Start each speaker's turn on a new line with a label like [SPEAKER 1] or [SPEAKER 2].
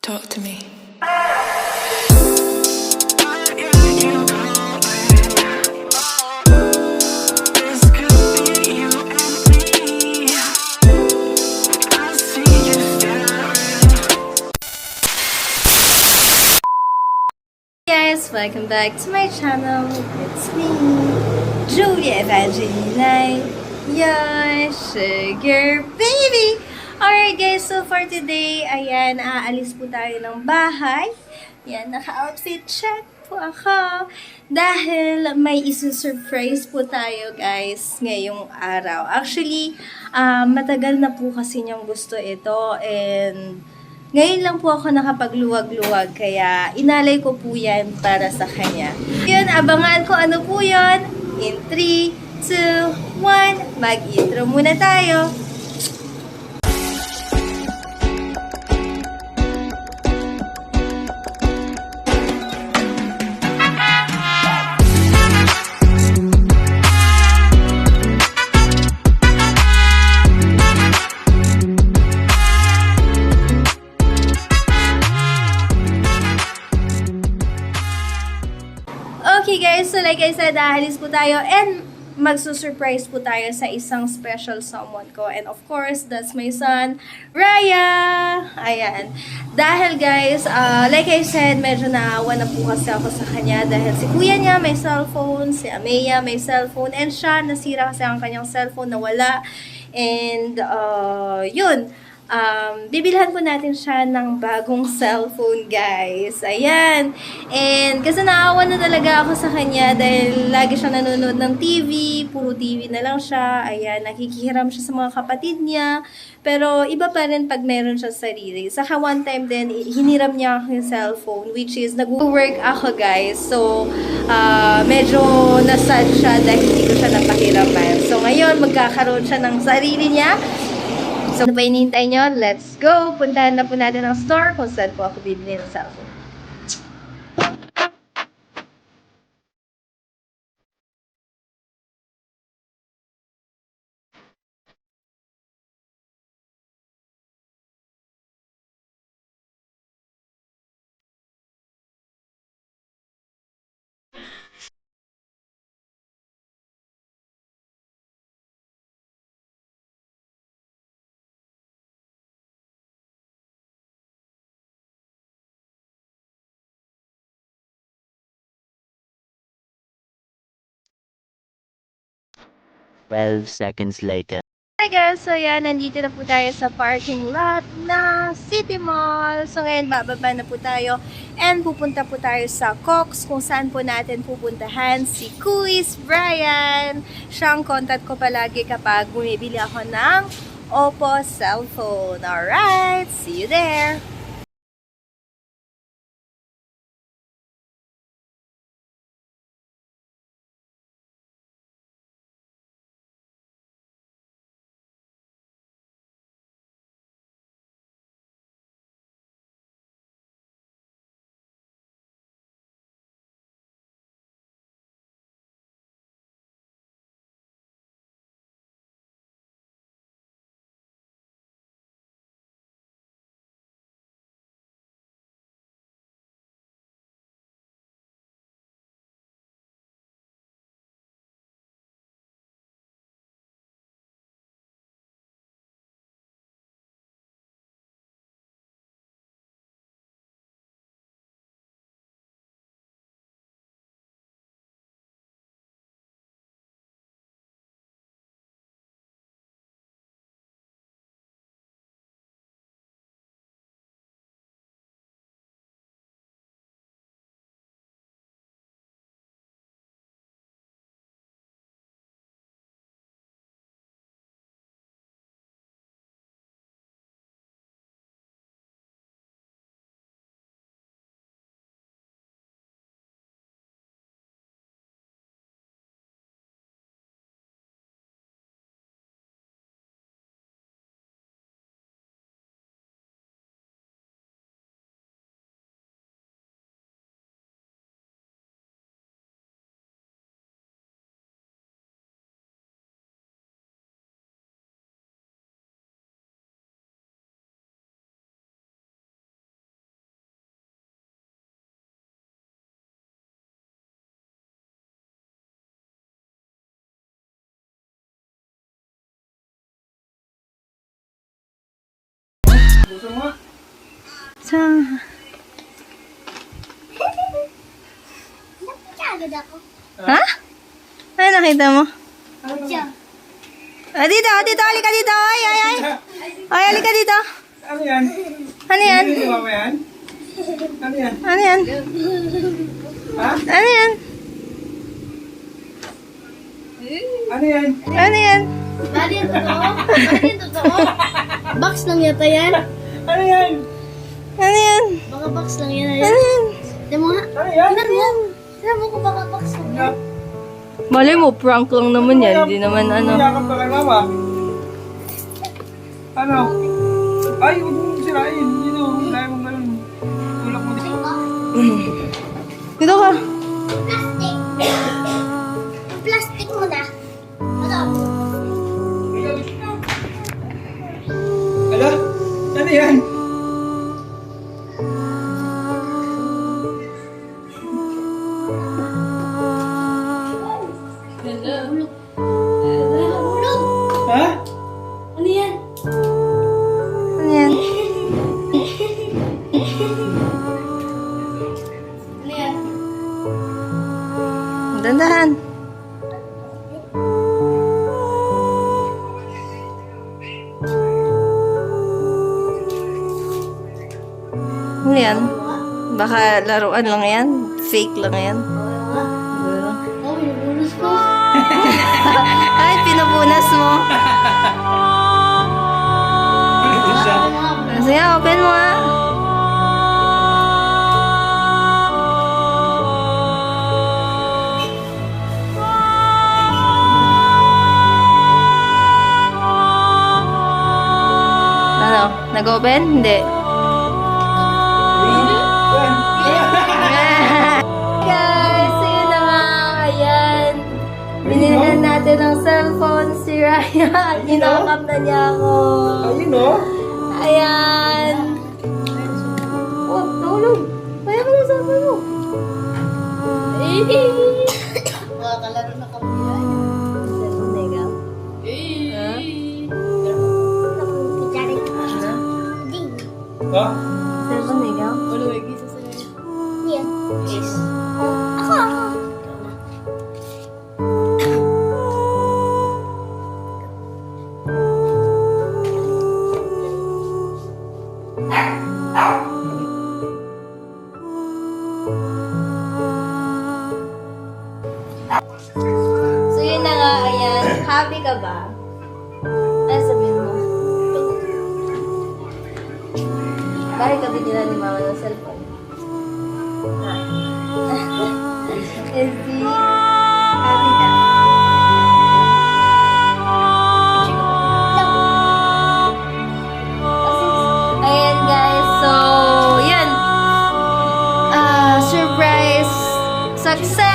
[SPEAKER 1] Talk to me.
[SPEAKER 2] Guys, welcome back to my channel. It's me, Julia Evangelina, your sugar baby. Alright guys, so for today, ayan, aalis po tayo ng bahay. Yan, naka-outfit check po ako. Dahil may isusurprise po tayo guys ngayong araw. Actually, matagal na po kasi niyang gusto ito and ngayon lang po ako nakapagluwag-luwag, kaya inalay ko po yan para sa kanya. Yun, abangan ko ano po yun. In 3, 2, 1, mag-intro muna tayo. Okay guys, so like I said, aalis po tayo and magsusurprise po tayo sa isang special someone ko. And of course, that's my son, Raya! Ayan. Dahil guys, like I said, medyo naawa na po kasi ako sa kanya dahil si kuya niya may cellphone, si Ameya may cellphone, and siya, nasira kasi ang kanyang cellphone, nawala. And yun, bibilhan po natin siya ng bagong cellphone, guys. Ayan. And kasi naawa na talaga ako sa kanya dahil lagi siya nanonood ng TV, puro TV na lang siya. Ayan, nakikihiram siya sa mga kapatid niya. Pero iba pa rin pag meron siya sarili. Saka one time din, hiniram niya ako yung cellphone, which is nag-work ako, guys. So, medyo nasad siya dahil hindi ko siya napahiraman. So, ngayon, magkakaroon siya ng sarili niya. So, ano pa hinihintay nyo? Let's go! Puntahan na po natin ang store kung saan po ako bibili ng cellphone.
[SPEAKER 3] Seconds later.
[SPEAKER 2] Hi guys! So yan, nandito na po tayo sa parking lot na City Mall. So ngayon, bababa na po tayo and pupunta po tayo sa Cox kung saan po natin pupuntahan si Kuis Brian. Siyang contact ko palagi kapag bumibili ako ng Oppo cellphone. Alright, see you there!
[SPEAKER 1] Gusto mo?
[SPEAKER 2] Sa...
[SPEAKER 4] Nakagad ako.
[SPEAKER 2] Ha? Ay, nakita mo?
[SPEAKER 4] Diyo.
[SPEAKER 2] Ah, dito, halika dito. Ay, ay, ay. Ay, halika dito.
[SPEAKER 1] Ano yan?
[SPEAKER 2] Ano yan?
[SPEAKER 1] Ginagawa mo yan? Ano yan?
[SPEAKER 2] Ano yan?
[SPEAKER 1] Ha?
[SPEAKER 2] Ano yan?
[SPEAKER 1] Ano yan?
[SPEAKER 2] Ano yan?
[SPEAKER 4] Bali yung totoo? Bali yung totoo? Box lang yata yan.
[SPEAKER 1] Ano yan?
[SPEAKER 2] Ano yan?
[SPEAKER 4] Baka box lang yan.
[SPEAKER 2] Ano yan?
[SPEAKER 4] Tignan mo nga.
[SPEAKER 1] Ano yan?
[SPEAKER 4] Tignan mo. Tignan mo kung baka box lang yan.
[SPEAKER 2] Malay mo, prank lang naman yan. Hindi naman ano.
[SPEAKER 1] Yakap ka kay mama. Ano? Ay, huwag mong sirain. Yun o, dahil mong ganun. Tulak mo dito.
[SPEAKER 2] Dito ka.
[SPEAKER 4] Plastic. Plastic mo na. Ano?
[SPEAKER 1] Ala? Ano yan?
[SPEAKER 4] Hulog. Hulog.
[SPEAKER 1] Ha?
[SPEAKER 4] Ano yan?
[SPEAKER 2] Ano yan?
[SPEAKER 4] Ano yan?
[SPEAKER 2] Dandahan. Ano yan? Baka laruan lang yan. Fake lang yan.
[SPEAKER 4] Oh, binubulus ko.
[SPEAKER 2] Ay, pinupunas mo. Sige, open mo nga. Ano? Nag-open? Hindi. Guys, yun na nga. Ayan. Binilihan natin ng cellphone si Raya. Ginakap na niya ako.
[SPEAKER 1] Ayun o.
[SPEAKER 2] Ayan. Oh, nahulog. Kaya ka na sa mo.
[SPEAKER 4] Mga kalaro na kami yan.
[SPEAKER 2] Cellphone na ikaw. Ha?
[SPEAKER 4] Kutsari. Ding.
[SPEAKER 1] Ha?
[SPEAKER 2] Cellphone na ikaw?
[SPEAKER 4] Yan. Yes. Ako.
[SPEAKER 2] So yun na nga, ayan. Happy ka ba? Ano sabihin mo? Bakit ka binila ni mama ng cellphone? Ha? Kasi, happy ka. Ayan guys, so, yun. Surprise success!